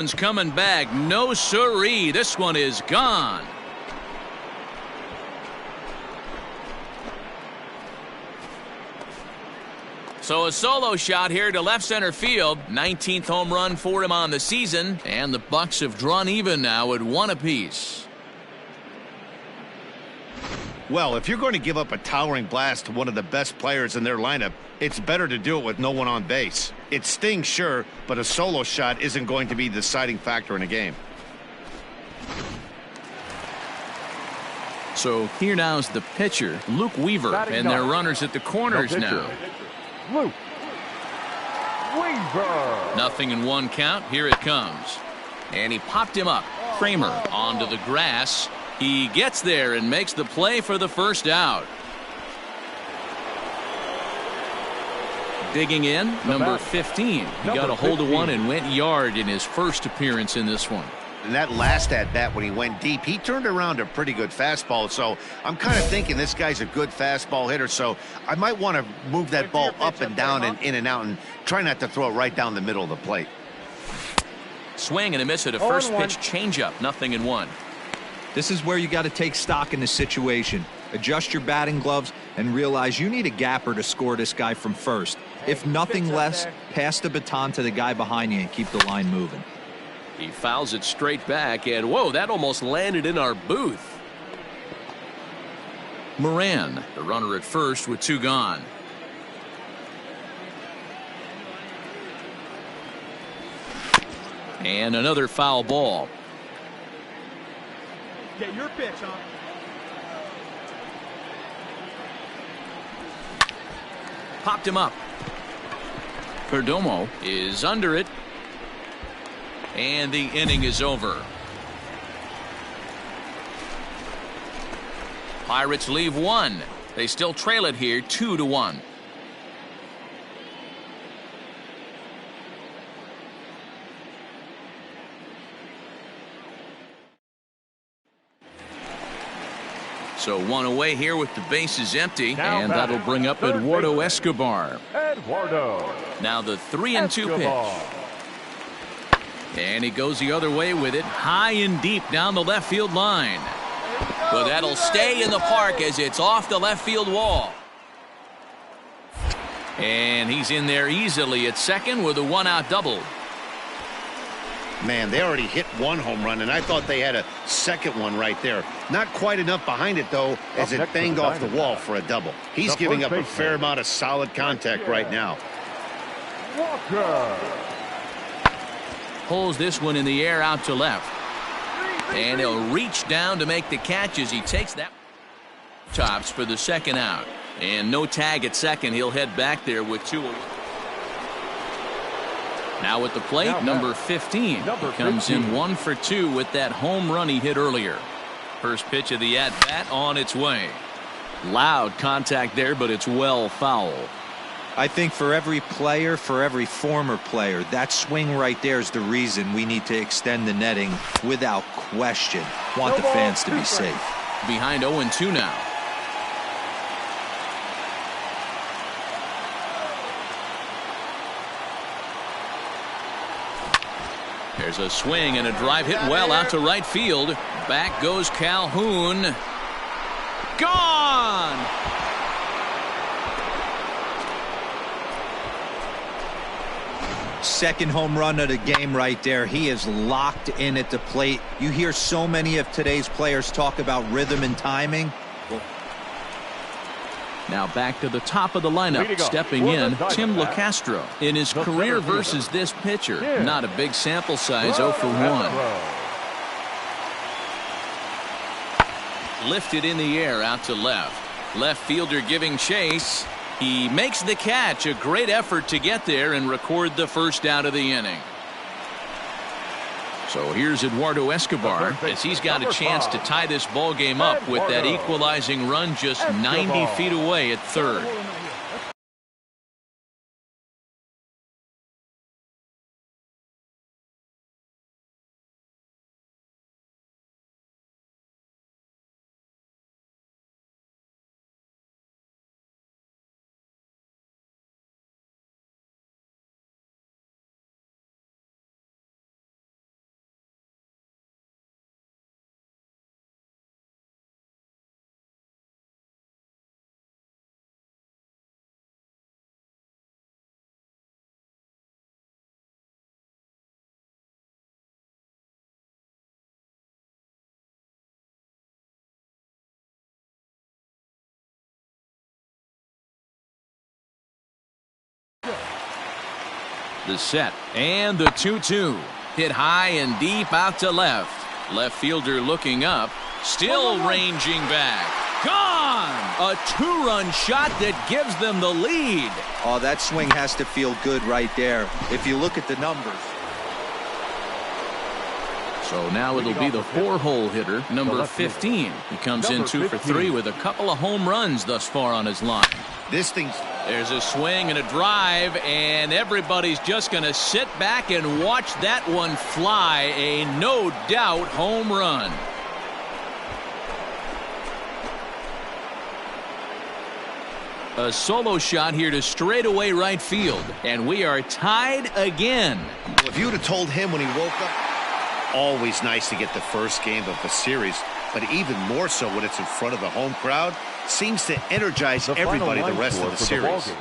One's coming back. No siree. This one is gone. So a solo shot here to left center field. 19th home run for him on the season. And the Bucks have drawn even now at 1 apiece. Well, if you're going to give up a towering blast to one of the best players in their lineup, it's better to do it with no one on base. It stings, sure, but a solo shot isn't going to be the deciding factor in a game. So here now is the pitcher, Luke Weaver, and their runners at the corners now. Luke Weaver. 0-1 count. Here it comes. And he popped him up. Kramer onto the grass. He gets there and makes the play for the first out. Digging in, number 15. He got a hold of one and went yard in his first appearance in this one. And that last at bat when he went deep, he turned around a pretty good fastball. So I'm kind of thinking this guy's a good fastball hitter. So I might want to move that ball up and down and in and out and try not to throw it right down the middle of the plate. Swing and a miss at a first pitch changeup. 0-1. This is where you got to take stock in the situation. Adjust your batting gloves and realize you need a gapper to score this guy from first. If nothing less, pass the baton to the guy behind you and keep the line moving. He fouls it straight back, and whoa, that almost landed in our booth. Moran, the runner at first with 2 gone. And another foul ball. Get your pitch, huh? Popped him up. Perdomo is under it. And the inning is over. Pirates leave 1. They still trail it here 2-1. So 1 away here with the bases empty, and that'll bring up Eduardo Escobar. Now the 3-2 pitch. And he goes the other way with it, high and deep down the left field line. But that'll stay in the park as it's off the left field wall. And he's in there easily at second with a 1-out double. Man, they already hit 1 home run, and I thought they had a second one right there. Not quite enough behind it, though, as it banged off the wall for a double. He's giving up a fair amount of solid contact right now. Walker. Pulls this one in the air out to left. And he'll reach down to make the catch as he takes that. Tops for the second out. And no tag at second. He'll head back there with 2 away. Now at the plate, number 15. He comes in 1 for 2 with that home run he hit earlier. First pitch of the at-bat on its way. Loud contact there, but it's well foul. I think for every player, for every former player, that swing right there is the reason we need to extend the netting without question. Want the fans to be safe. Behind 0-2 now. There's a swing and a drive hit well out to right field. Back goes Calhoun. Gone! Second home run of the game right there. He is locked in at the plate. You hear so many of today's players talk about rhythm and timing. Now back to the top of the lineup. Stepping in, Tim LeCastro. In his career versus this pitcher, not a big sample size, 0 for 1. Lifted in the air out to left. Left fielder giving chase. He makes the catch. A great effort to get there and record the first out of the inning. So here's Eduardo Escobar as he's got a chance to tie this ball game up with that equalizing run just 90 feet away at third. The set and the 2-2. Hit high and deep out to left. Left fielder looking up. Still ranging back. Gone! A 2-run shot that gives them the lead. Oh, that swing has to feel good right there. If you look at the numbers. So now it'll be the 4-hole hitter, number 15. He comes in 2 for 3 with a couple of home runs thus far on his line. There's a swing and a drive, and everybody's just going to sit back and watch that one fly. A no-doubt home run. A solo shot here to straightaway right field, and we are tied again. If you would have told him when he woke up, always nice to get the first game of the series, but even more so when it's in front of the home crowd, seems to energize everybody the rest of the series.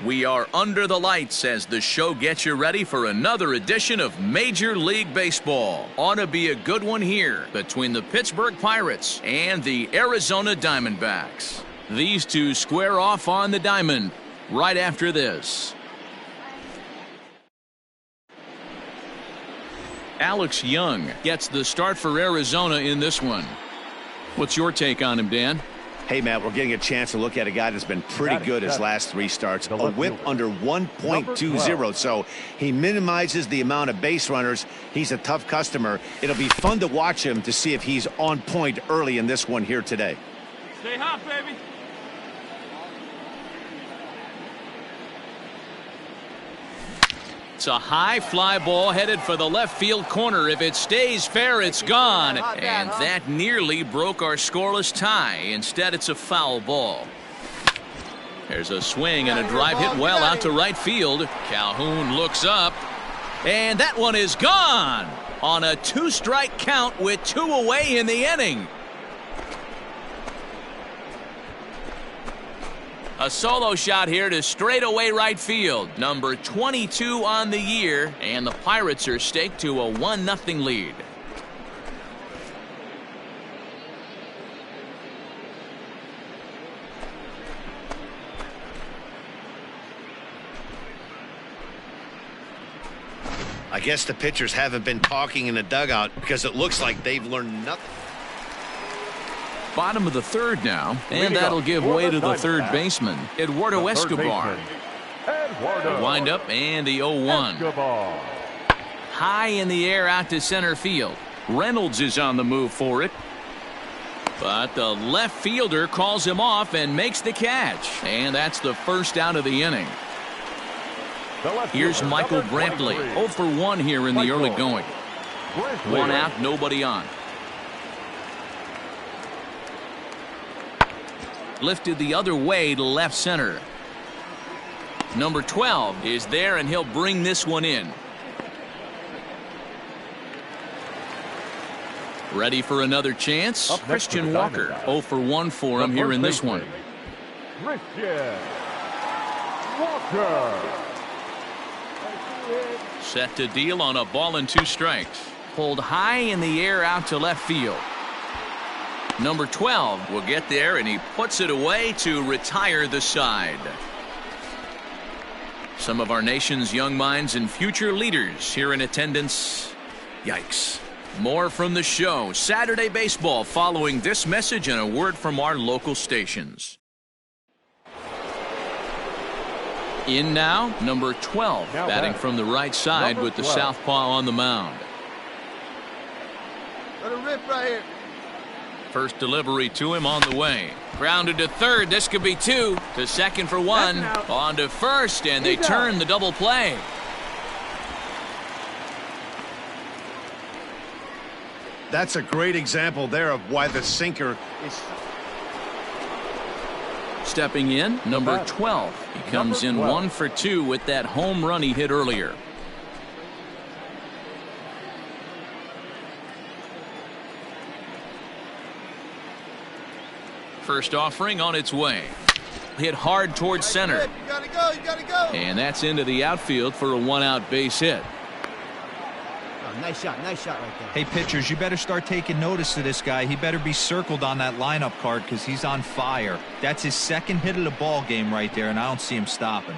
We are under the lights as the show gets you ready for another edition of Major League Baseball. Ought to be a good one here between the Pittsburgh Pirates and the Arizona Diamondbacks. These two square off on the diamond right after this. Alex Young gets the start for Arizona in this one. What's your take on him, Dan? Hey, Matt, we're getting a chance to look at a guy that's been pretty good his last 3 starts. A whip under 1.20, so he minimizes the amount of base runners. He's a tough customer. It'll be fun to watch him to see if he's on point early in this one here today. Stay hot, baby. It's a high fly ball headed for the left field corner. If it stays fair, it's gone. And that nearly broke our scoreless tie. Instead, it's a foul ball. There's a swing and a drive hit well out to right field. Calhoun looks up. And that one is gone on a 2-strike count with 2 away in the inning. A solo shot here to straightaway right field. Number 22 on the year, and the Pirates are staked to a 1-0 lead. I guess the pitchers haven't been talking in the dugout because it looks like they've learned nothing. Bottom of the third now, and that'll give way to the third baseman, Eduardo Escobar. Wind up and the 0-1. High in the air out to center field. Reynolds is on the move for it. But the left fielder calls him off and makes the catch. And that's the first out of the inning. Here's Michael Brantley. 0 for 1 here in the early going. 1 out, nobody on. Lifted the other way to left center. Number 12 is there, and he'll bring this one in. Ready for another chance? Christian Walker. 0 for 1 for him here in this one. Christian Walker. Set to deal on a ball and 2 strikes. Pulled high in the air out to left field. Number 12 will get there, and he puts it away to retire the side. Some of our nation's young minds and future leaders here in attendance. Yikes. More from the show. Saturday Baseball following this message and a word from our local stations. In now, number 12, batting from the right side with the southpaw on the mound. Let it rip right here. First delivery to him on the way. Grounded to third. This could be 2. To second for 1. On to first, and they turn the double play. That's a great example there of why the sinker is. Stepping in, number 12. He comes in 1 for 2 with that home run he hit earlier. First offering on its way. Hit hard towards center. You gotta go, you gotta go. And that's into the outfield for a 1-out base hit. Oh, nice shot right there. Hey, pitchers, you better start taking notice of this guy. He better be circled on that lineup card because he's on fire. That's his second hit of the ball game right there, and I don't see him stopping.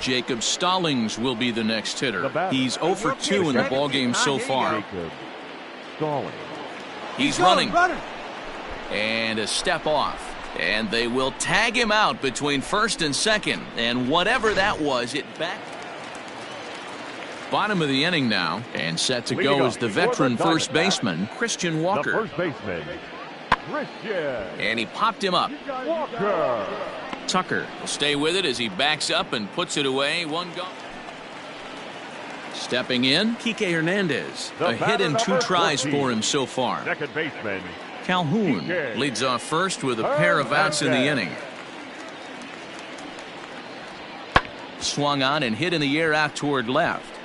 Jacob Stallings will be the next hitter. He's 0 for 2 in the ball game so far. He's running. And a step off. And they will tag him out between first and second. And whatever that was, it back. Bottom of the inning now. And set to go is the veteran first baseman, Christian Walker. The first baseman, Christian. And he popped him up. Walker. Tucker will stay with it as he backs up and puts it away. 1 gone. Stepping in, Kike Hernandez. A hit and 2 tries for him so far. Second baseman, Calhoun leads off first with a pair of outs in the inning. Swung on and hit in the air out toward left.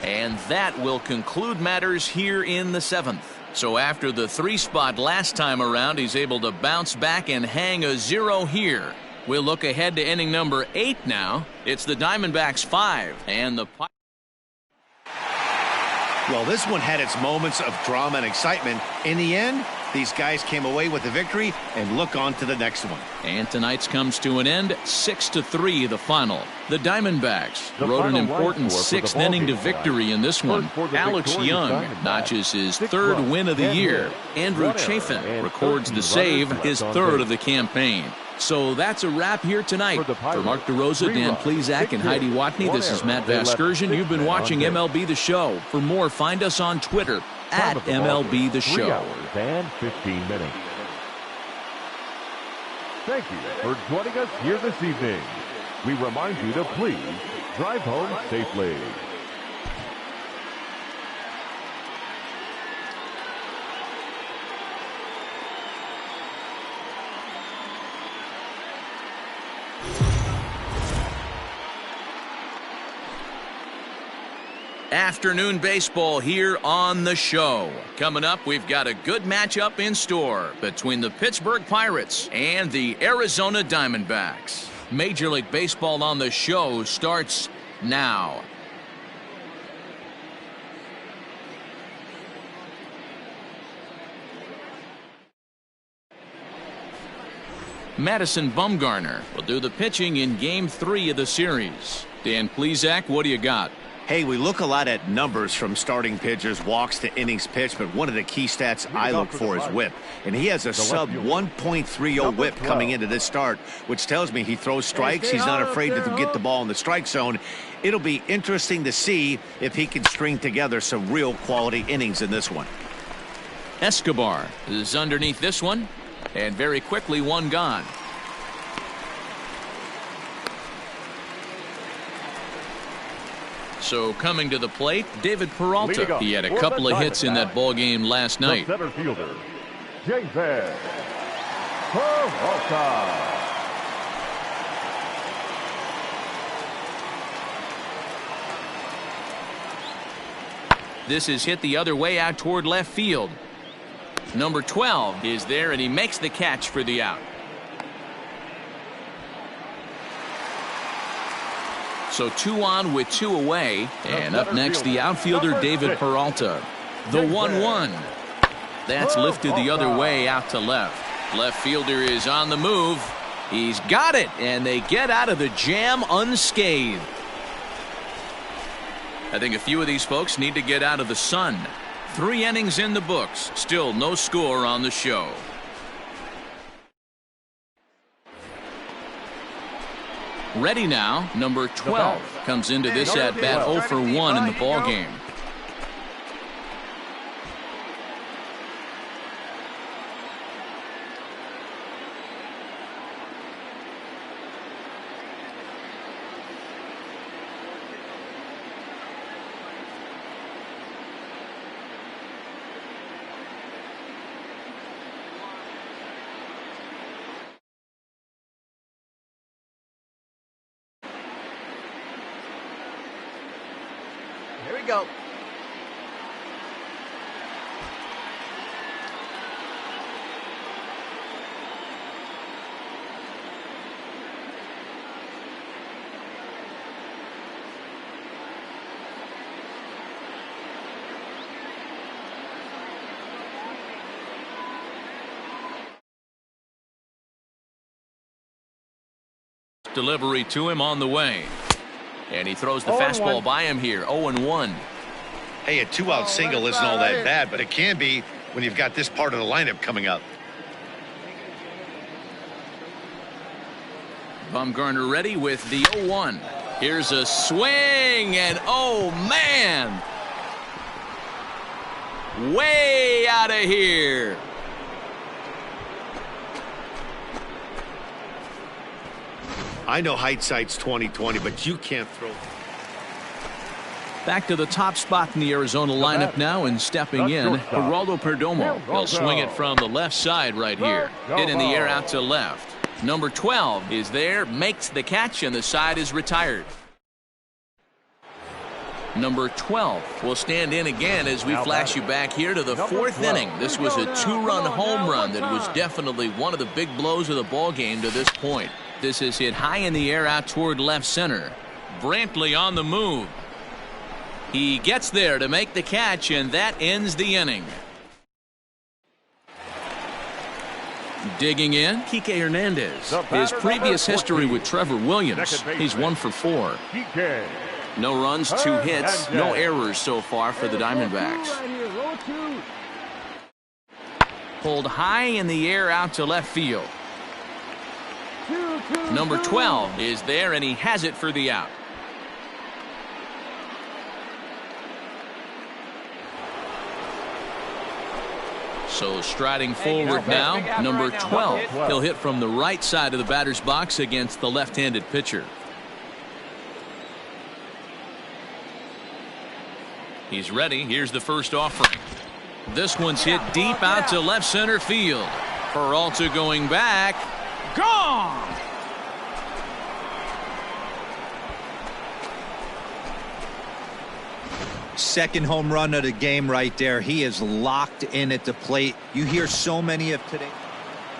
And that will conclude matters here in the 7th. So after the 3 spot last time around, he's able to bounce back and hang a 0 here. We'll look ahead to inning number 8 now. It's the Diamondbacks 5 and the Well, this one had its moments of drama and excitement. In the end, these guys came away with the victory and look on to the next one. And tonight's comes to an end, 6-3 the final. The Diamondbacks wrote an important 6th inning to victory in this one. Alex Young notches his 3rd win of the year. Andrew Chafin records the save, his 3rd of the campaign. So that's a wrap here tonight. For Mark DeRosa, Dan Plesac, and Heidi Watney, this is Matt Vasgersian. You've been watching MLB The Show. For more, find us on Twitter at MLB The Show. 3 hours and 15 minutes. Thank you for joining us here this evening. We remind you to please drive home safely. Afternoon baseball here on the show. Coming up, we've got a good matchup in store between the Pittsburgh Pirates and the Arizona Diamondbacks. Major League Baseball on the show starts now. Madison Bumgarner will do the pitching in Game 3 of the series. Dan Plesac, what do you got? Hey, we look a lot at numbers from starting pitchers, walks to innings pitched, but one of the key stats I look for is whip. And he has a sub 1.30 whip coming into this start, which tells me he throws strikes. He's not afraid to get the ball in the strike zone. It'll be interesting to see if he can string together some real quality innings in this one. Escobar is underneath this one, and very quickly one gone. So coming to the plate, David Peralta. He had a couple of hits in that ball game last night. Center fielder, David Peralta. This is hit the other way out toward left field. Number 12 is there, and he makes the catch for the out. So 2 on with 2 away. And up next, the outfielder, David Peralta. The 1-1. That's lifted the other way out to left. Left fielder is on the move. He's got it, and they get out of the jam unscathed. I think a few of these folks need to get out of the sun. 3 innings in the books. Still no score on the show. Ready now, number 12 comes into this at bat 0 for 1 in the ball game. Here we go. Delivery to him on the way. And he throws the fastball by him here. 0-1. Hey, a 2-out single isn't all that bad, but it can be when you've got this part of the lineup coming up. Bumgarner ready with the 0-1. Here's a swing, and oh man, way out of here. I know hindsight's 20/20, but you can't throw. Back to the top spot in the Arizona lineup now, and stepping in, Geraldo Perdomo. He'll swing it from the left side right here. Hit in the air out to left. Number 12 is there, makes the catch, and the side is retired. Number 12 will stand in again as we flash you back here to the fourth inning. This was a two-run home run that was definitely one of the big blows of the ball game to this point. This is hit high in the air out toward left center. Brantley on the move. He gets there to make the catch, and that ends the inning. Digging in, Kike Hernandez. His previous history with Trevor Williams, he's 1 for 4. No runs, 2 hits, no errors so far for the Diamondbacks. Pulled high in the air out to left field. Number 12 is there, and he has it for the out. So striding forward now, number 12. He'll hit from the right side of the batter's box against the left-handed pitcher. He's ready. Here's the first offering. This one's hit deep out to left center field. Peralta going back. Gone! Second home run of the game right there. He is locked in at the plate. You hear so many of today.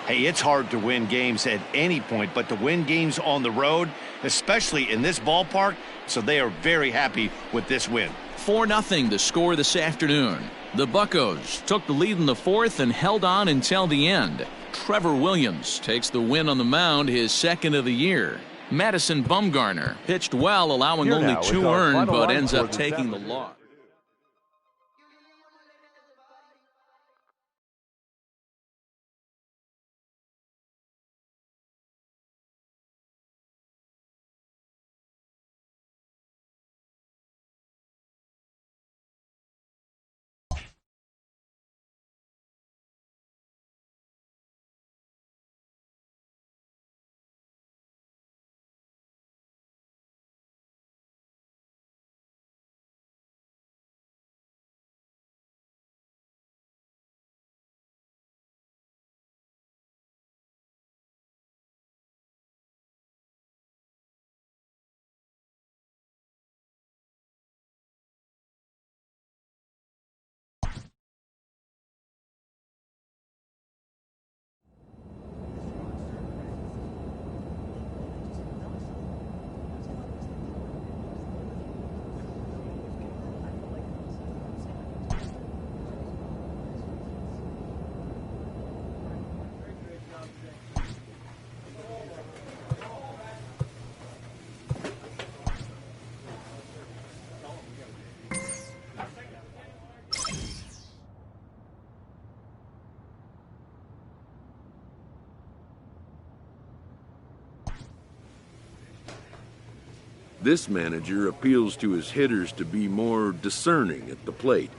Hey, it's hard to win games at any point, but to win games on the road, especially in this ballpark, so they are very happy with this win. 4-0 the score this afternoon. The Buccos took the lead in the fourth and held on until the end. Trevor Williams takes the win on the mound, his second of the year. Madison Bumgarner pitched well, allowing only 2 earned, but ends up taking the loss. This manager appeals to his hitters to be more discerning at the plate.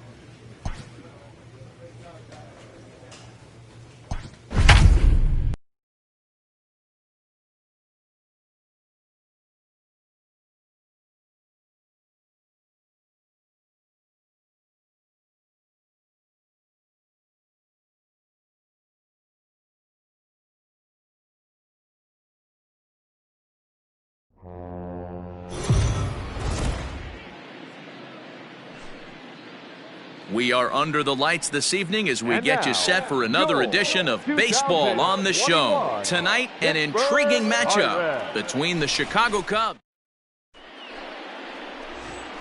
We are under the lights this evening as we get you set for another edition of Baseball on the Show. Tonight, an intriguing matchup between the Chicago Cubs.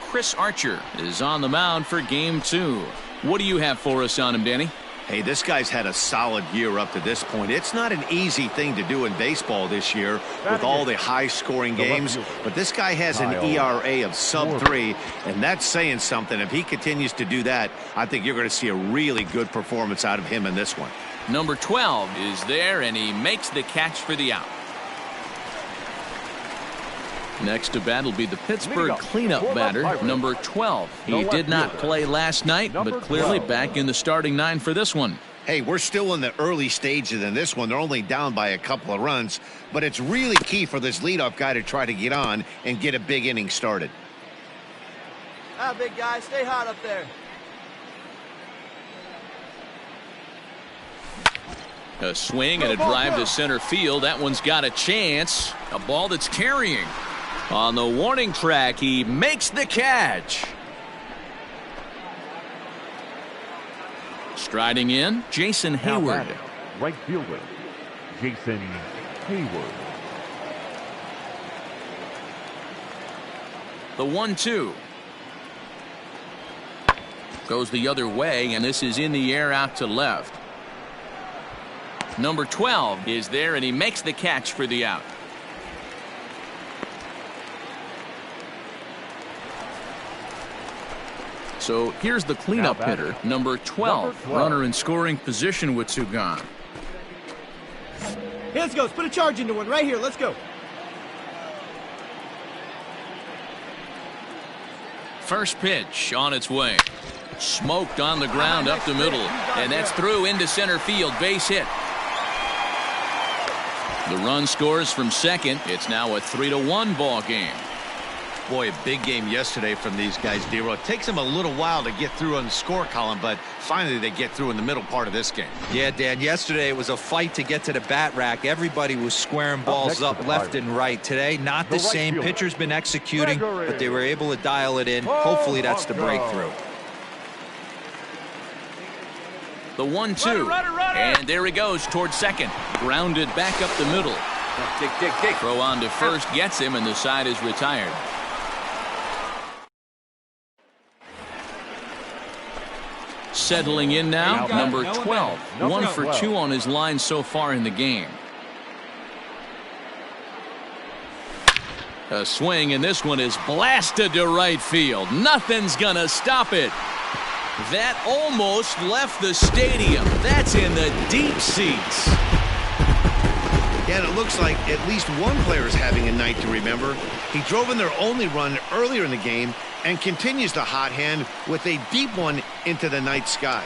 Chris Archer is on the mound for Game 2. What do you have for us on him, Danny? Hey, this guy's had a solid year up to this point. It's not an easy thing to do in baseball this year with all the high-scoring games, but this guy has an ERA of sub-3, and that's saying something. If he continues to do that, I think you're going to see a really good performance out of him in this one. Number 12 is there, and he makes the catch for the out. Next to bat will be the Pittsburgh cleanup batter, number 12. He did not play last night, but clearly back in the starting 9 for this one. Hey, we're still in the early stages in this one. They're only down by a couple of runs, but it's really key for this leadoff guy to try to get on and get a big inning started. Ah, big guy, stay hot up there. A swing and a drive to center field. That one's got a chance. A ball that's carrying. On the warning track, he makes the catch. Striding in, Jason Hayward. Right fielder, Jason Hayward. The 1-2. Goes the other way, and this is in the air out to left. Number 12 is there, and he makes the catch for the out. So here's the cleanup hitter, number 12, runner in scoring position with two gone. Hey, let's go. Let's put a charge into one right here. Let's go. First pitch on its way. Smoked on the ground up the middle, and that's through into center field. Base hit. The run scores from second. It's now a 3-1 ball game. Boy, a big game yesterday from these guys, D-Roy. It takes them a little while to get through on the score column, but finally they get through in the middle part of this game. Yeah, Dan, yesterday it was a fight to get to the bat rack. Everybody was squaring balls up left and right. Today, not the same. Pitcher's been executing, but they were able to dial it in. Hopefully that's the breakthrough. The 1-2, and there he goes towards second. Grounded back up the middle. Throw on to first gets him, and the side is retired. Settling in now, number 12. 1 for 2 on his line so far in the game. A swing, and this one is blasted to right field. Nothing's gonna stop it. That almost left the stadium. That's in the deep seats. Yeah, and it looks like at least one player is having a night to remember. He drove in their only run earlier in the game and continues the hot hand with a deep one into the night sky.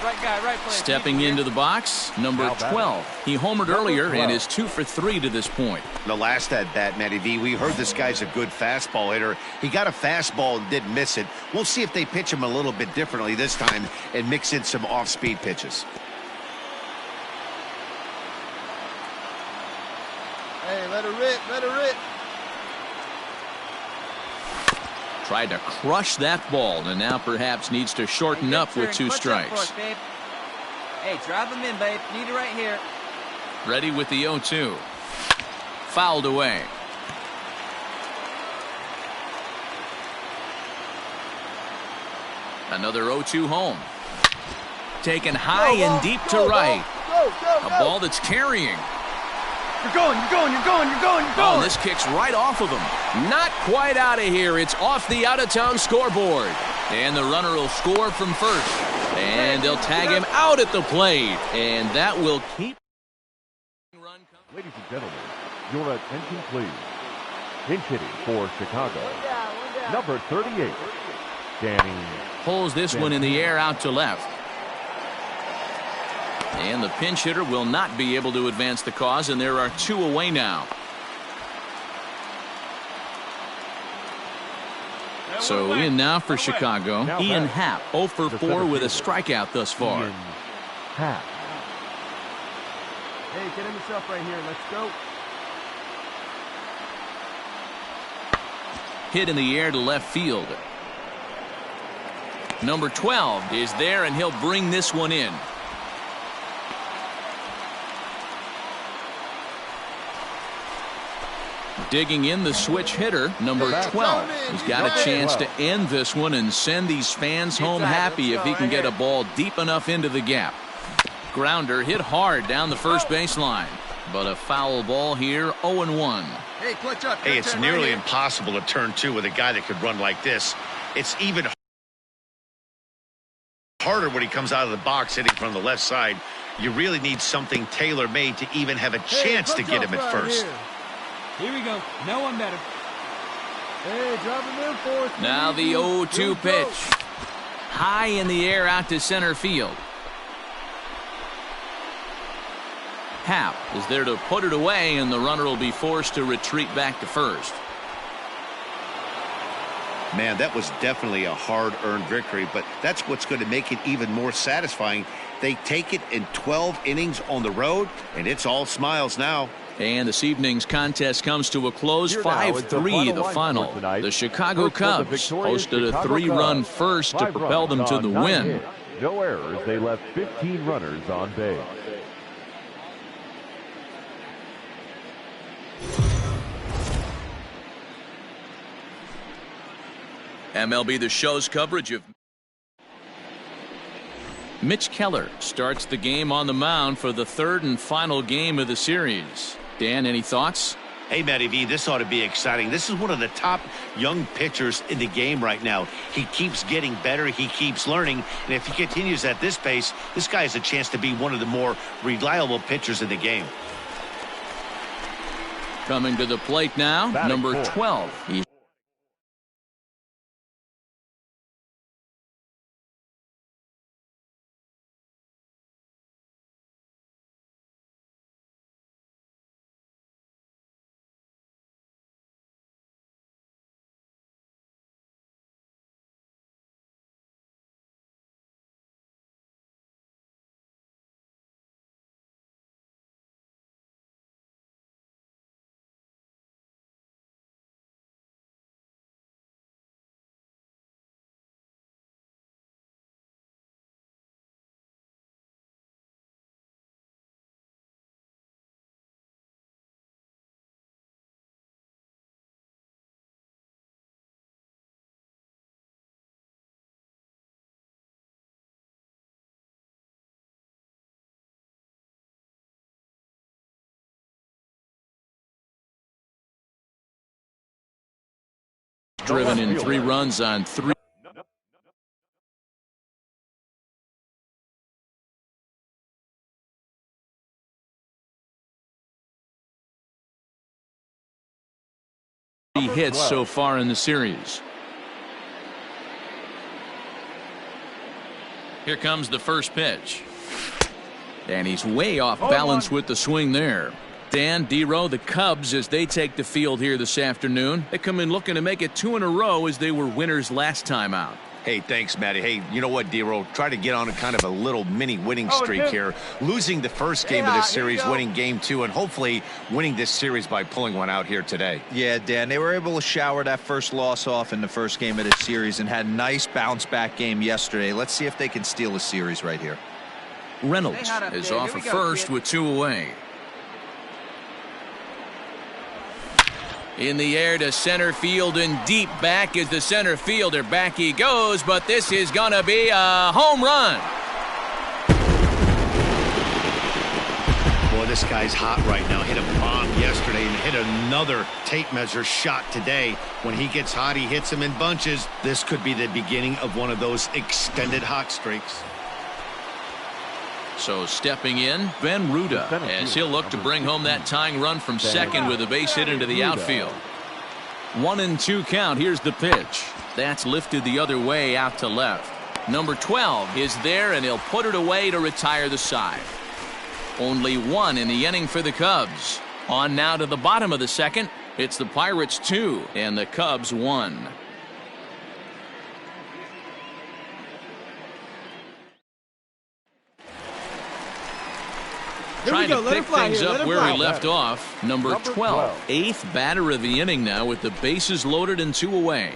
Right guy, right place. Stepping into the box, number 12. He homered earlier and is 2 for 3 to this point. The last at bat, Matty V, we heard this guy's a good fastball hitter. He got a fastball and didn't miss it. We'll see if they pitch him a little bit differently this time and mix in some off-speed pitches. Hey, let her rip, let her rip. Tried to crush that ball, and now perhaps needs to shorten up with 2 strikes. Hey, drive him in, babe. Need it right here. Ready with the 0-2. Fouled away. Another 0-2 home. Taken high and deep to right. A ball that's carrying. You're going, you're going, you're going, you're going, you're going. Oh, this kicks right off of him. Not quite out of here. It's off the out-of-town scoreboard. And the runner will score from first. And they'll tag him out at the plate. And that will keep. Ladies and gentlemen, your attention please. Pinch hitting for Chicago, number 38, Danny. Pulls this one in the air out to left. And the pinch hitter will not be able to advance the cause, and there are 2 away now. So in now for Chicago, Ian Happ, 0 for 4 with a strikeout thus far. Ian Happ. Hey, get him yourself right here. Let's go. Hit in the air to left field. Number 12 is there, and he'll bring this one in. Digging in the switch hitter, number 12. He's got a chance to end this one and send these fans home happy if he can get a ball deep enough into the gap. Grounder hit hard down the first baseline, but a foul ball here, 0-1. Hey, clutch up. Hey, it's nearly impossible to turn 2 with a guy that could run like this. It's even harder when he comes out of the box hitting from the left side. You really need something tailor-made to even have a chance to get him at first. Here we go. No one better. Hey, drop him in for us. Now the 0-2 pitch. High in the air out to center field. Happ is there to put it away, and the runner will be forced to retreat back to first. Man, that was definitely a hard-earned victory, but that's what's going to make it even more satisfying. They take it in 12 innings on the road, and it's all smiles now. And this evening's contest comes to a close, 5-3 the final. The Chicago Cubs hosted a 3-run first to propel them to the win. No errors. They left 15 runners on base. MLB The Show's coverage of Mitch Keller starts the game on the mound for the third and final game of the series. Dan, any thoughts? Hey, Matty V, this ought to be exciting. This is one of the top young pitchers in the game right now. He keeps getting better. He keeps learning. And if he continues at this pace, this guy has a chance to be one of the more reliable pitchers in the game. Coming to the plate now, number 12. Driven in 3 runs on 3. Hits so far in the series. Here comes the first pitch. And he's way off balance with the swing there. Dan, D-Row, the Cubs, as they take the field here this afternoon, they come in looking to make it 2 in a row as they were winners last time out. Hey, thanks, Matty. Hey, you know what, D-Row? Try to get on a kind of a little mini winning streak here. Losing the first game of this series, winning game 2, and hopefully winning this series by pulling one out here today. Yeah, Dan, they were able to shower that first loss off in the first game of this series and had a nice bounce-back game yesterday. Let's see if they can steal a series right here. Reynolds is off at first with 2 away. In the air to center field and deep back is the center fielder. Back he goes, but this is going to be a home run. Boy, this guy's hot right now. Hit a bomb yesterday and hit another tape measure shot today. When he gets hot, he hits them in bunches. This could be the beginning of one of those extended hot streaks. So stepping in, Ben Ruda, as he'll look to bring home that tying run from second with a base hit into the outfield. 1-2 count. Here's the pitch. That's lifted the other way out to left. Number 12 is there, and he'll put it away to retire the side. Only 1 in the inning for the Cubs. On now to the bottom of the second. It's the Pirates 2 and the Cubs 1. Trying to pick things up where we left off. Number 12, 8th batter of the inning now with the bases loaded and 2 away.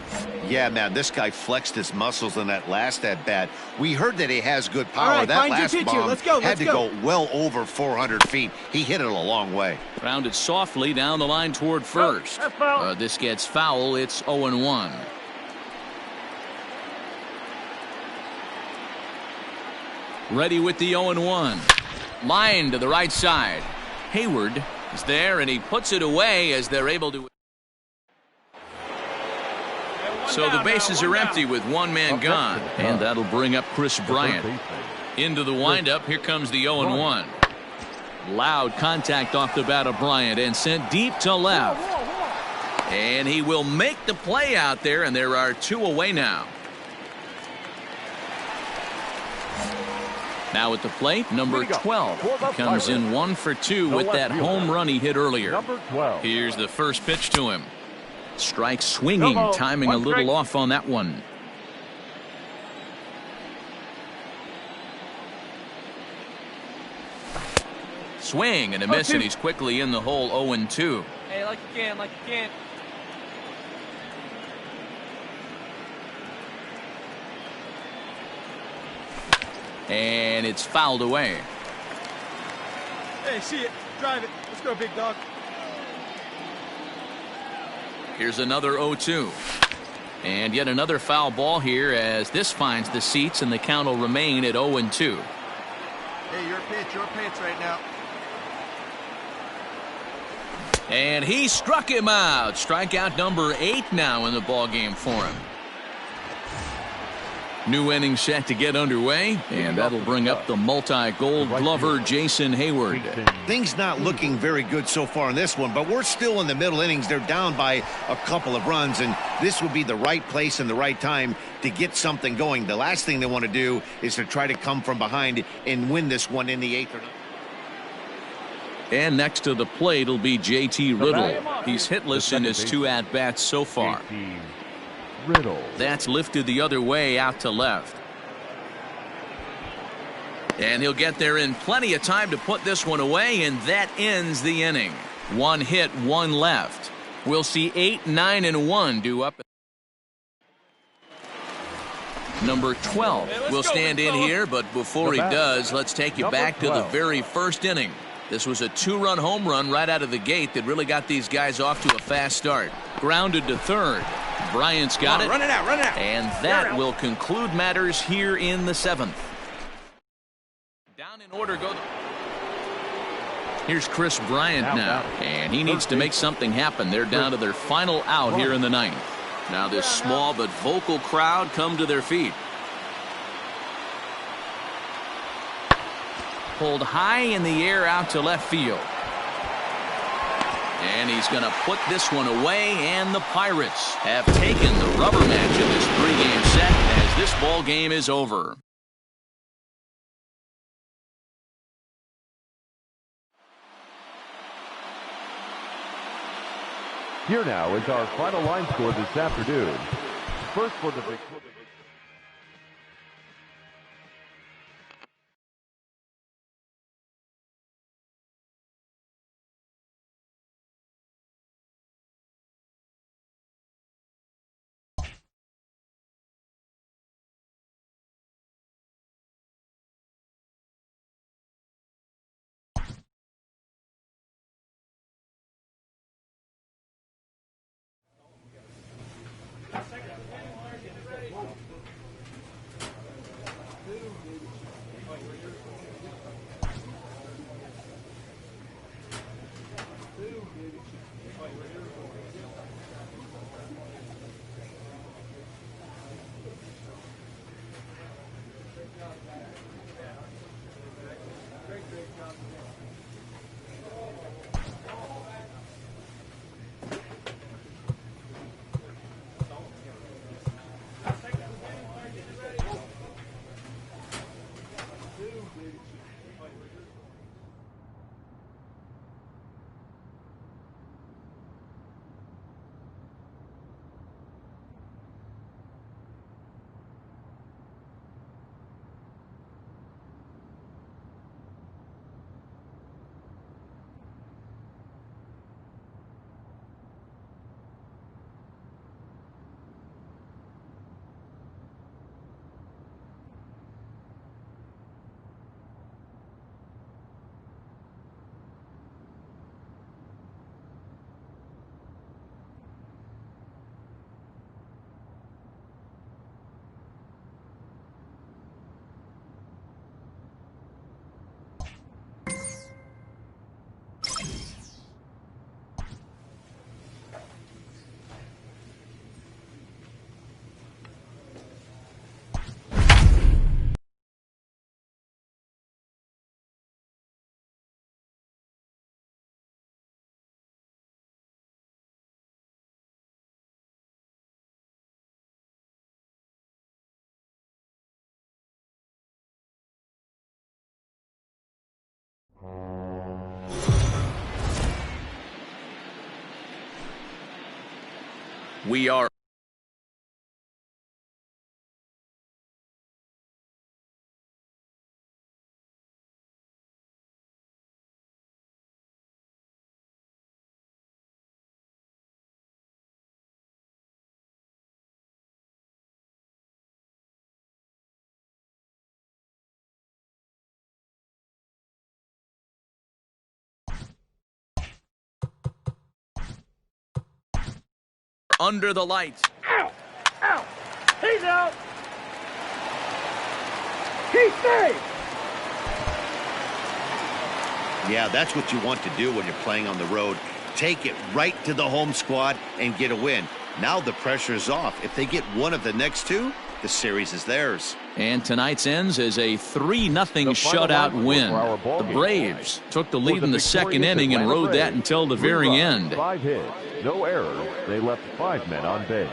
Yeah, man, this guy flexed his muscles in that last at-bat. We heard that he has good power. That last bomb had to go well over 400 feet. He hit it a long way. Grounded softly down the line toward first. This gets foul. It's 0-1. Ready with the 0-1. Line to the right side. Hayward is there, and he puts it away as they're able to. So the bases are empty with 1 man gone, and that'll bring up Chris Bryant. Into the windup, here comes the 0-1. Loud contact off the bat of Bryant and sent deep to left. And he will make the play out there, and there are 2 away now. Now at the plate, number 12 comes in 1 for 2 with that home run he hit earlier. Here's the first pitch to him. Strike swinging, timing a little off on that one. Swing and a miss, and he's quickly in the hole. 0-2. Hey, like you can. And it's fouled away. Hey, see it. Drive it. Let's go, big dog. Here's another 0-2. And yet another foul ball here as this finds the seats, and the count will remain at 0-2. Hey, your pitch right now. And he struck him out. Strikeout number 8 now in the ball game for him. New inning set to get underway, and that'll bring up the multi-gold glover Jason Hayward. Things not looking very good so far in this one, but we're still in the middle innings. They're down by a couple of runs, and this would be the right place and the right time to get something going. The last thing they want to do is to try to come from behind and win this one in the 8th or 9th. And next to the plate will be J.T. Riddle. He's hitless in his 2 at-bats so far. Riddle. That's lifted the other way out to left. And he'll get there in plenty of time to put this one away, and that ends the inning. 1 hit, 1 left. We'll see 8, 9, and 1 due up. Number 12 will stand in here, but before he does, let's take you back to the very first inning. This was a 2-run home run right out of the gate that really got these guys off to a fast start. Grounded to third. Bryant's got it. Run it out. And that will conclude matters here in the 7th. Down in order go. Here's Chris Bryant now, and he needs to make something happen. They're down to their final out here in the 9th. Now this small but vocal crowd come to their feet. Pulled high in the air out to left field. And he's going to put this one away, and the Pirates have taken the rubber match in this pregame set as this ball game is over. Here now is our final line score this afternoon. First for the victory. We are under the lights. Ow! Ow! He's out! He's safe! Yeah, that's what you want to do when you're playing on the road. Take it right to the home squad and get a win. Now the pressure is off. If they get one of the next two, the series is theirs. And tonight's ends as a 3-0 shutout win. The Braves took the lead in the second inning and rode that until the very end. 5 hits, no errors. They left 5 men on base.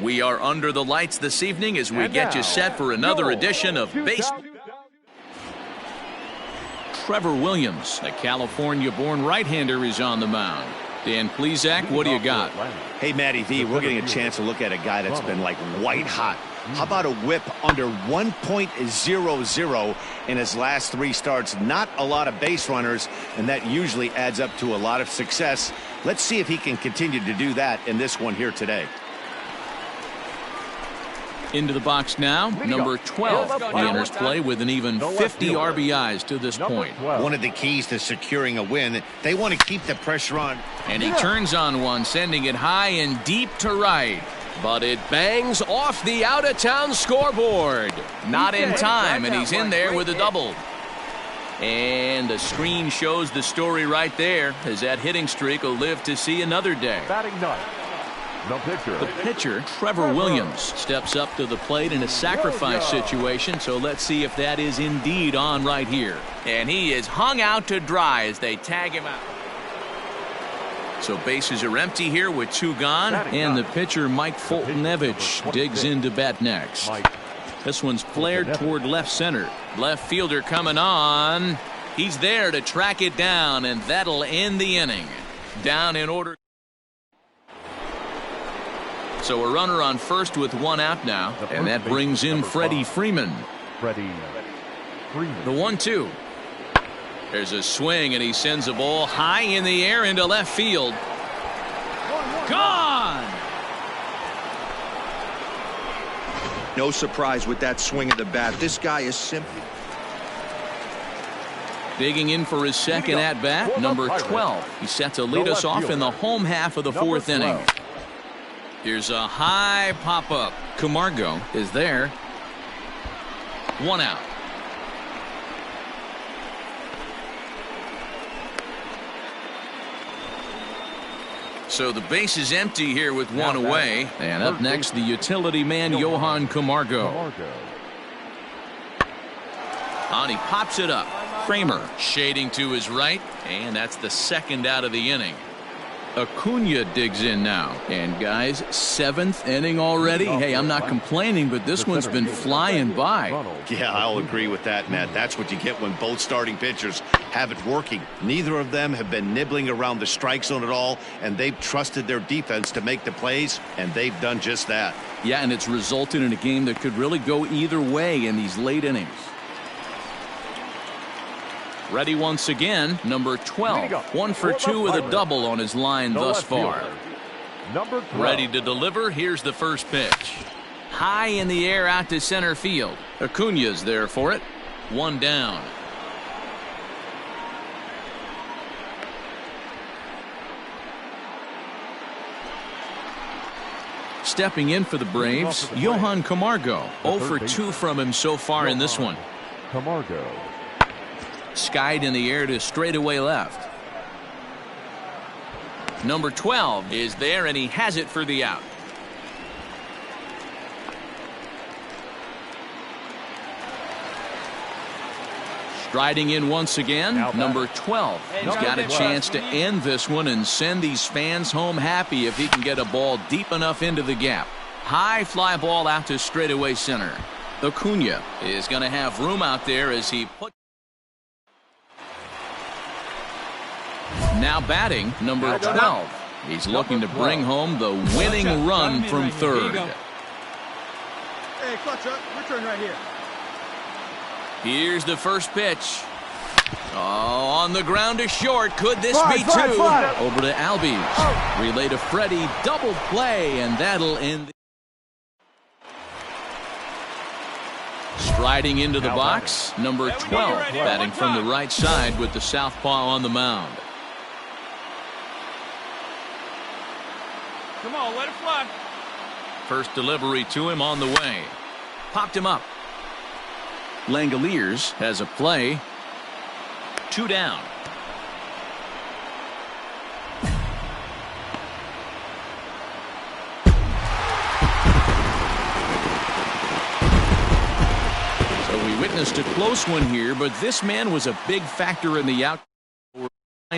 We are under the lights this evening as we get you set for another edition of Base. Trevor Williams, a California-born right-hander, is on the mound. Dan Plesac, what do you got? Hey, Matty V, we're getting a chance to look at a guy that's been like white hot. How about a whip under 1.00 in his last 3 starts? Not a lot of base runners, and that usually adds up to a lot of success. Let's see if he can continue to do that in this one here today. Into the box now, number 12. He enters play with an even 50 RBIs to this point. One of the keys to securing a win, they want to keep the pressure on. And he turns on one, sending it high and deep to right. But it bangs off the out-of-town scoreboard. Not in time, and he's in there with a double. And the screen shows the story right there, as that hitting streak will live to see another day. Batting ninth. The pitcher, Trevor Williams, steps up to the plate in a sacrifice situation, so let's see if that is indeed on right here. And he is hung out to dry as they tag him out. So bases are empty here with 2 gone, and the pitcher, Mike Foltynewicz, digs into bat next. This one's flared toward left center. Left fielder coming on. He's there to track it down, and that'll end the inning. Down in order. So a runner on first with 1 out now, and that brings in Freddie Freeman. The 1-2. There's a swing, and he sends a ball high in the air into left field. Gone! No surprise with that swing of the bat. This guy is simply digging in for his second at-bat, number 12. He's set to lead us off in the home half of the 4th inning. Here's a high pop-up. Camargo is there. 1 out. So the base is empty here with 1 away. And up next, the utility man, Johan Camargo. On, he pops it up. Kramer shading to his right, and that's the 2nd out of the inning. Acuna digs in now. And guys, 7th inning already. Hey, I'm not complaining, but this one's been flying by. Yeah, I'll agree with that, Matt. That's what you get when both starting pitchers have it working. Neither of them have been nibbling around the strike zone at all, and they've trusted their defense to make the plays, and they've done just that. Yeah, and it's resulted in a game that could really go either way in these late innings. Ready once again, number 12. 1 for 2 with a double on his line thus far. Ready to deliver. Here's the first pitch. High in the air out to center field. Acuna's there for it. 1 down. Stepping in for the Braves, Johan Camargo. 0 for 2 from him so far in this one. Camargo. Skied in the air to straightaway left. Number 12 is there, and he has it for the out. Striding in once again, number 12. He's got a chance to end this one and send these fans home happy if he can get a ball deep enough into the gap. High fly ball out to straightaway center. Acuna is going to have room out there as he puts Now batting, number 12. He's looking to bring home the winning run from third. Hey, clutch up. Your turn right here. Here's the first pitch. Oh, on the ground to short. Could this be two? Over to Albies. Relay to Freddie. Double play, and that'll end. Striding into the box, number 12, batting from the right side with the southpaw on the mound. Come on, let it fly. First delivery to him on the way. Popped him up. Langoliers has a play. 2 down. So we witnessed a close one here, but this man was a big factor in the outcome. We're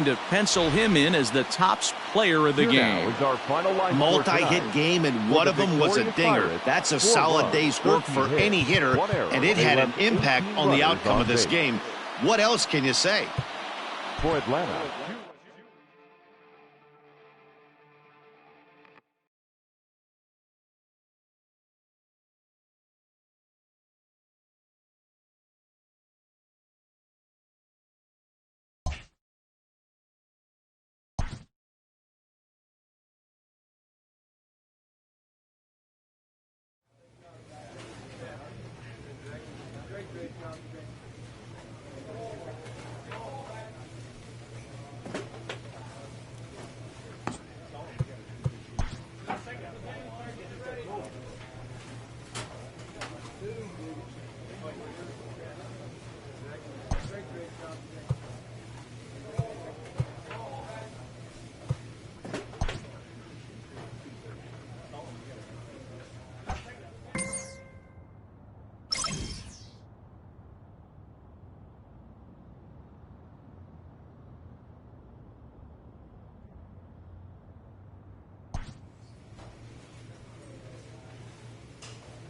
trying to pencil him in as the top player of the game. Multi-hit game, and one of them was a dinger. That's a solid day's work for any hitter, and it had an impact on the outcome of this game. What else can you say? For Atlanta.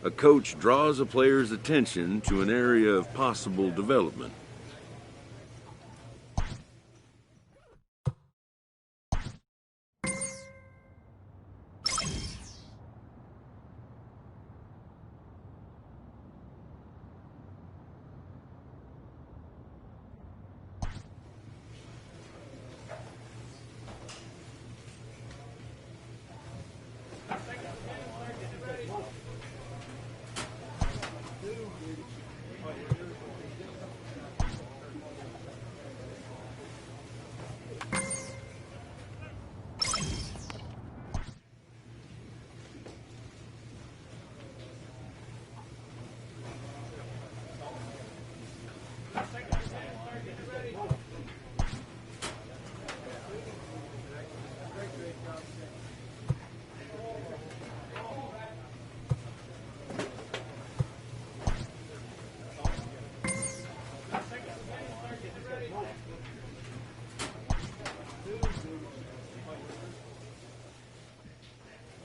A coach draws a player's attention to an area of possible development.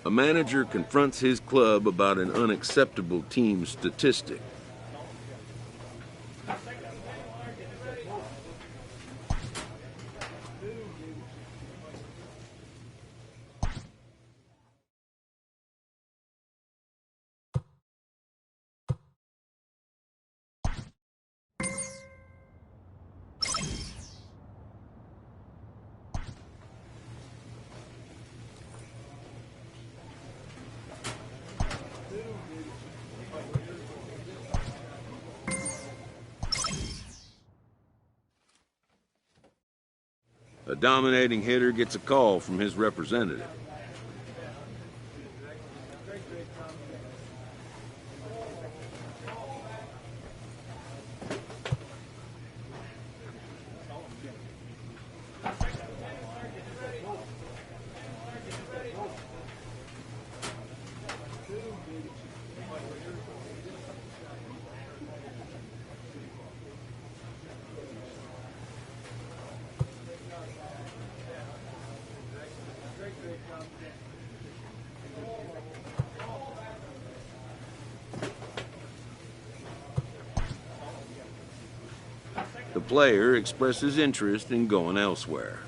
A manager confronts his club about an unacceptable team statistic. A dominating hitter gets a call from his representative. The player expresses interest in going elsewhere.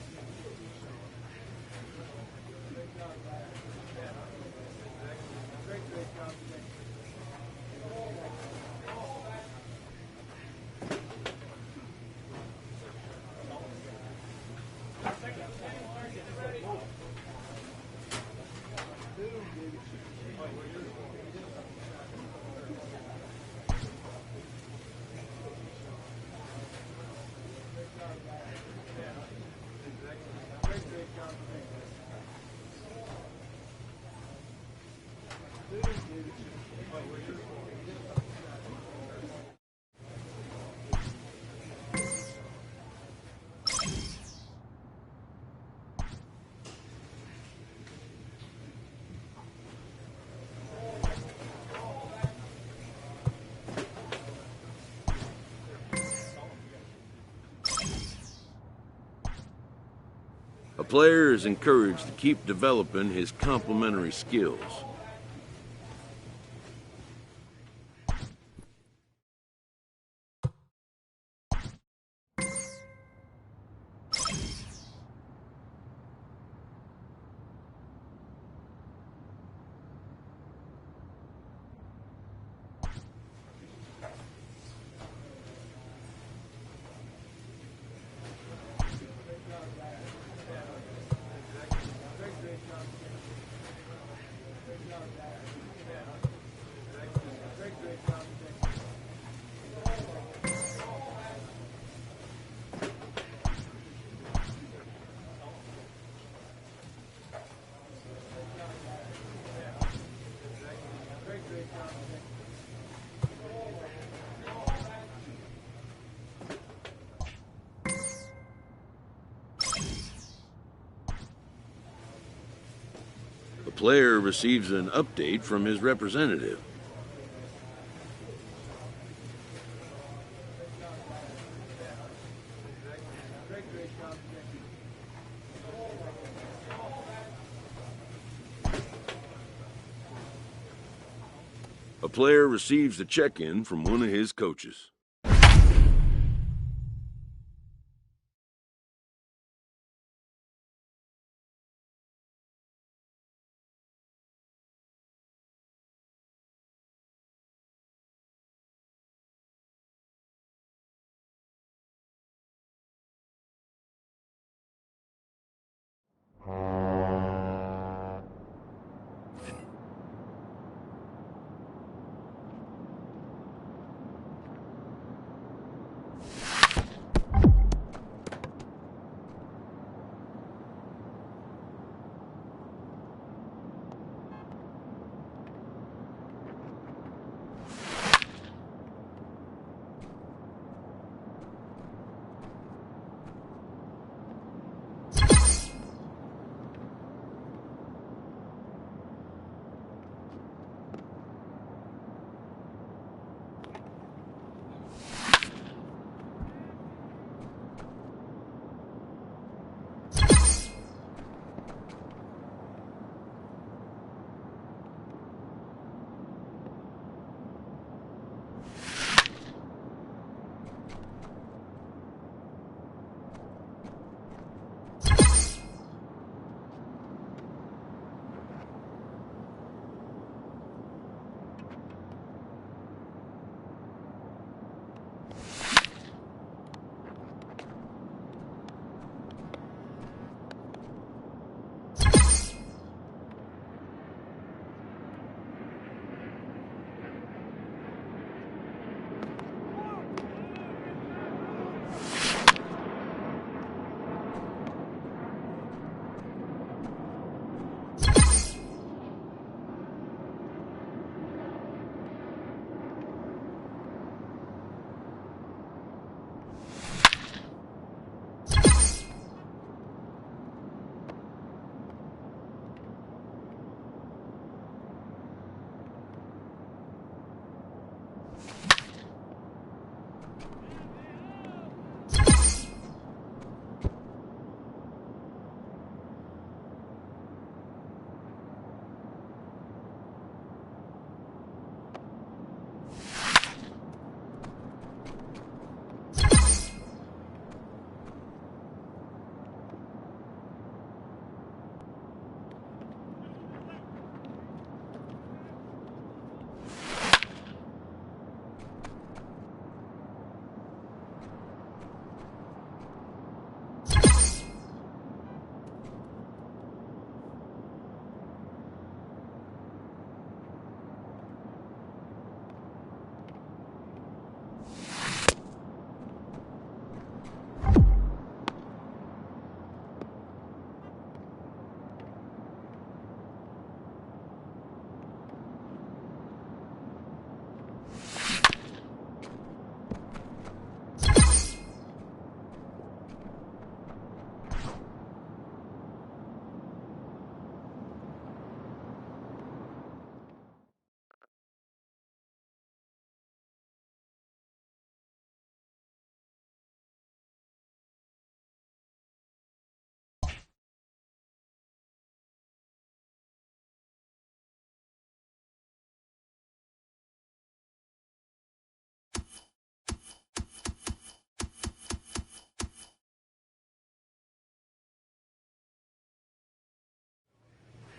A player is encouraged to keep developing his complementary skills. The player receives an update from his representative. A player receives a check-in from one of his coaches.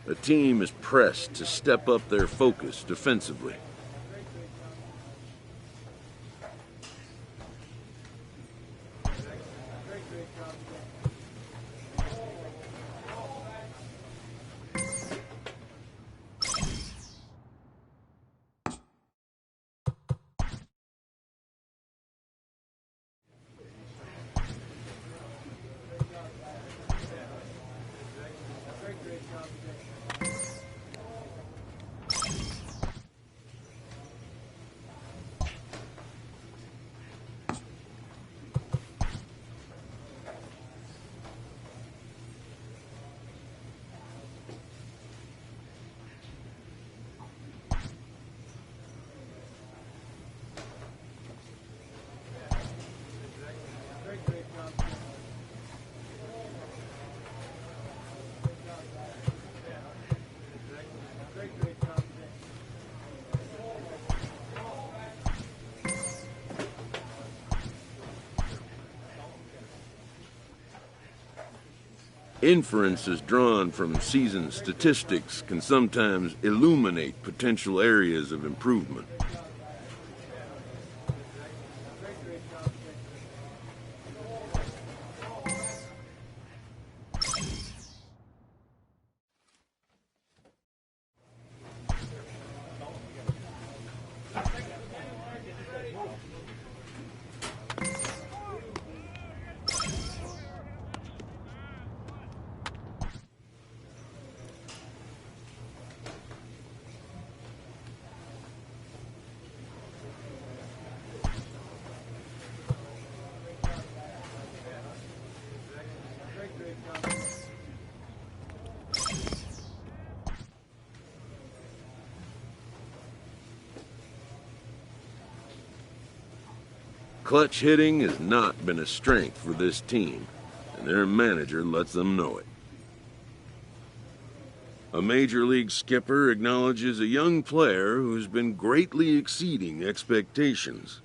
A team is pressed to step up their focus defensively. Inferences drawn from season statistics can sometimes illuminate potential areas of improvement. Clutch hitting has not been a strength for this team, and their manager lets them know it. A major league skipper acknowledges a young player who's been greatly exceeding expectations.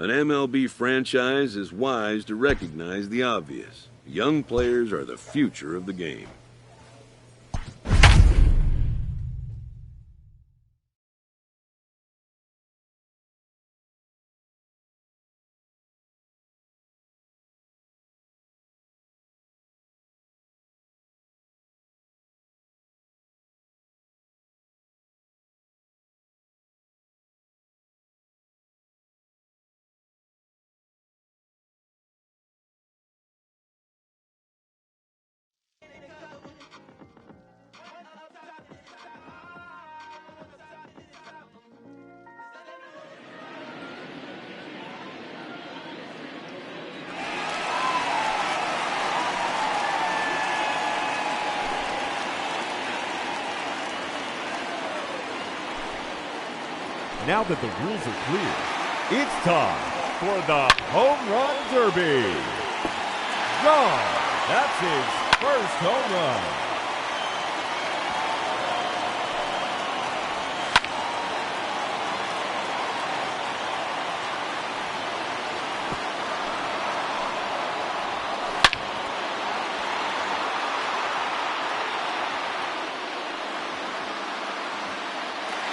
An MLB franchise is wise to recognize the obvious. Young players are the future of the game. Now that the rules are clear, it's time for the Home Run Derby. John, that's his first home run.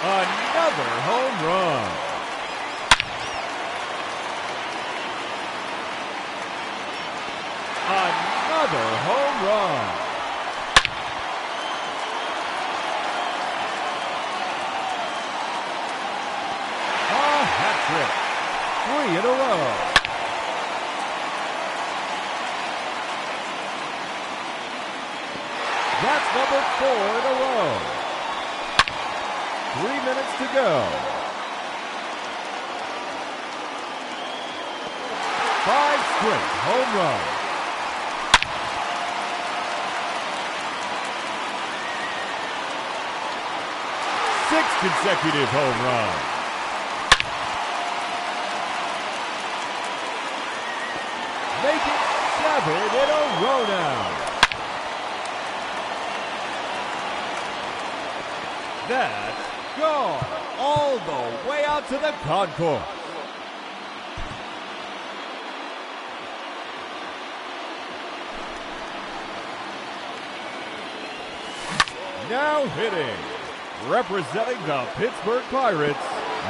Another home run. Another home run. A hat trick. 3 in a row. That's number 4 in a row. 3 minutes to go. 5 straight home runs. Six consecutive home runs. Making 7 in a row now. That's gone all the way out to the concourse. Now hitting, representing the Pittsburgh Pirates,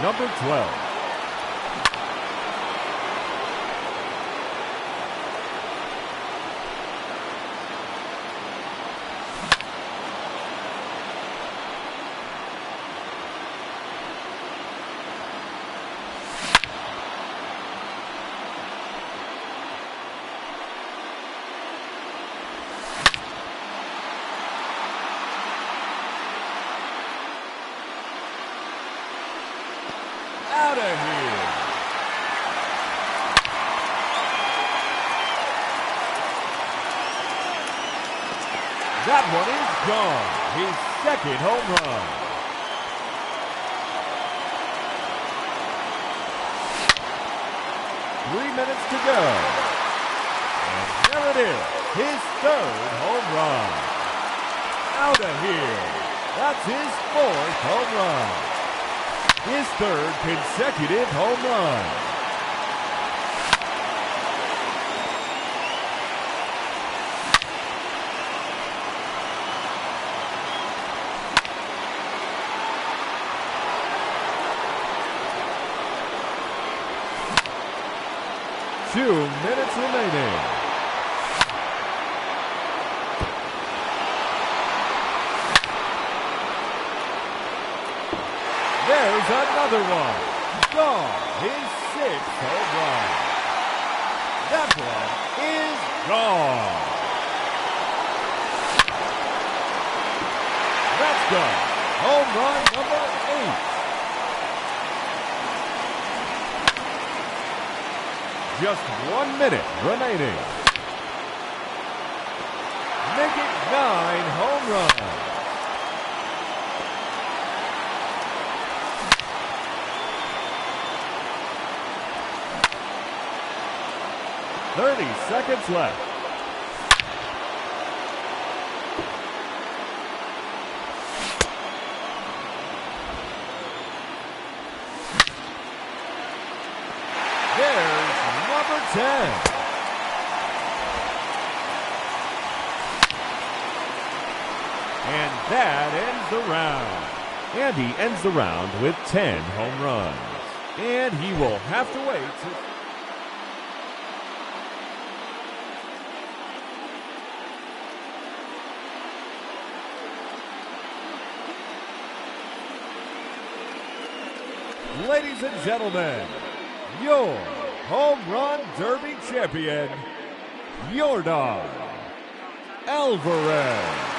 number 12. Out of here. That one is gone. His second home run. Three minutes to go. And there it is. His third home run. Out of here. That's his fourth home run. His third consecutive home run. Two minutes remaining. There's another one. Gone. His sixth home run. That one is gone. That's gone. Home run number 8. Just 1 minute remaining. Making 9 home runs. 30 seconds left. There's number 10. And that ends the round. And he ends the round with 10 home runs. And he will have to wait to... Ladies and gentlemen, your Home Run Derby champion, Yordan Alvarez.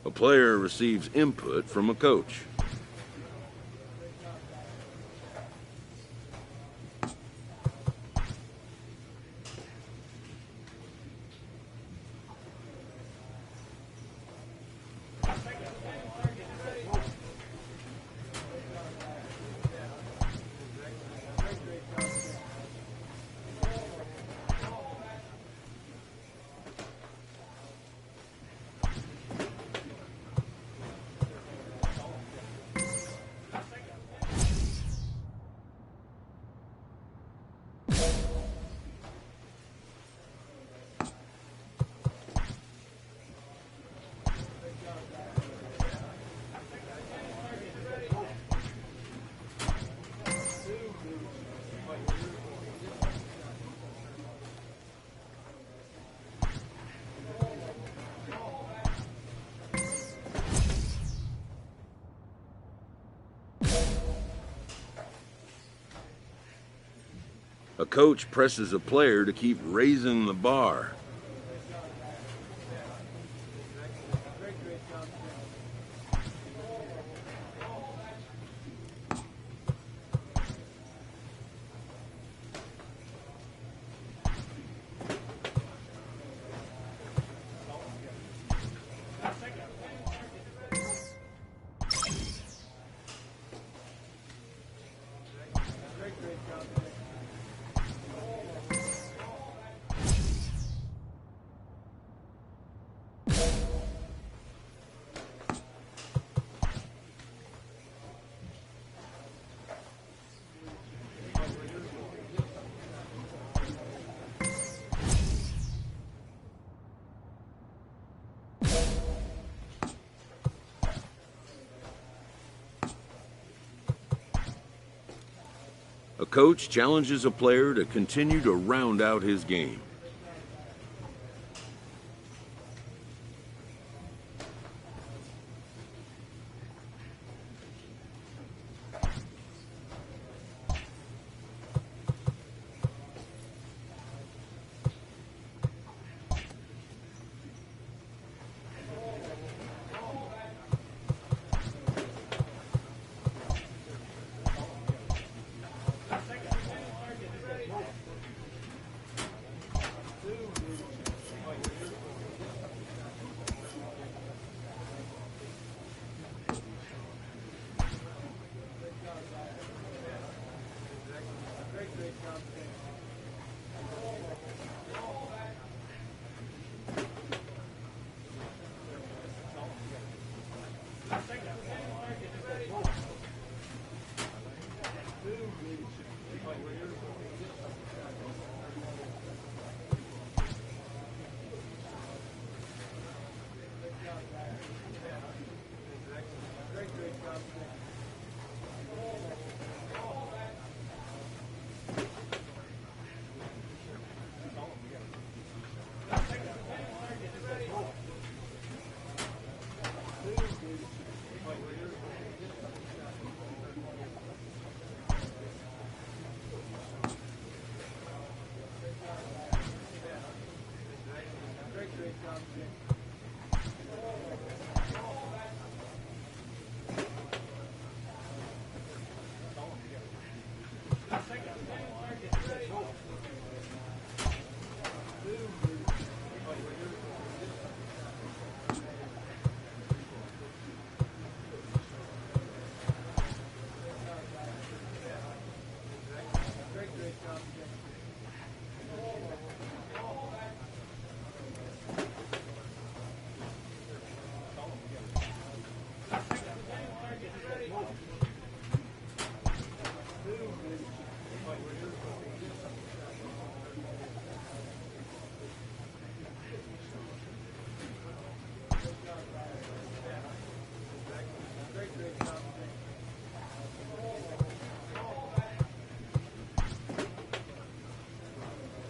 A player receives input from a coach. A coach presses a player to keep raising the bar. A coach challenges a player to continue to round out his game.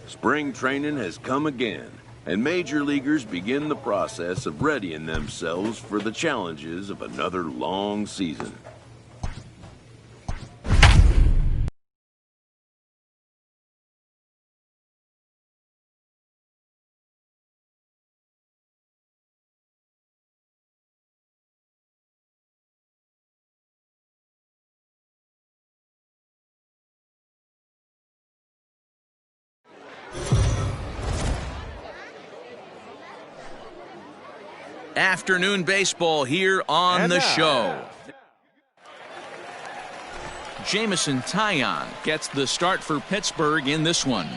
Spring training has come again, and major leaguers begin the process of readying themselves for the challenges of another long season. afternoon baseball here on And the now. show. Jamison Taillon gets the start for Pittsburgh in this one.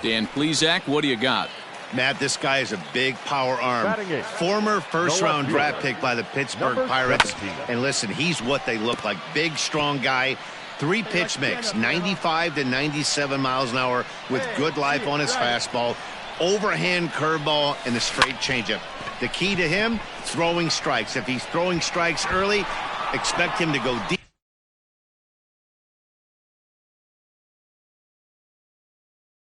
Dan Plesac, what do you got? Matt, this guy is a big power arm. Batting eighth. Former first-round No draft fielder. pick by the Pittsburgh Number Pirates. 17. And listen, he's what they look like. Big, strong guy. 3-pitch mix, 95 to 97 miles an hour with good life on his fastball. Overhand curveball and the straight changeup. The key to him, throwing strikes. If he's throwing strikes early, expect him to go deep.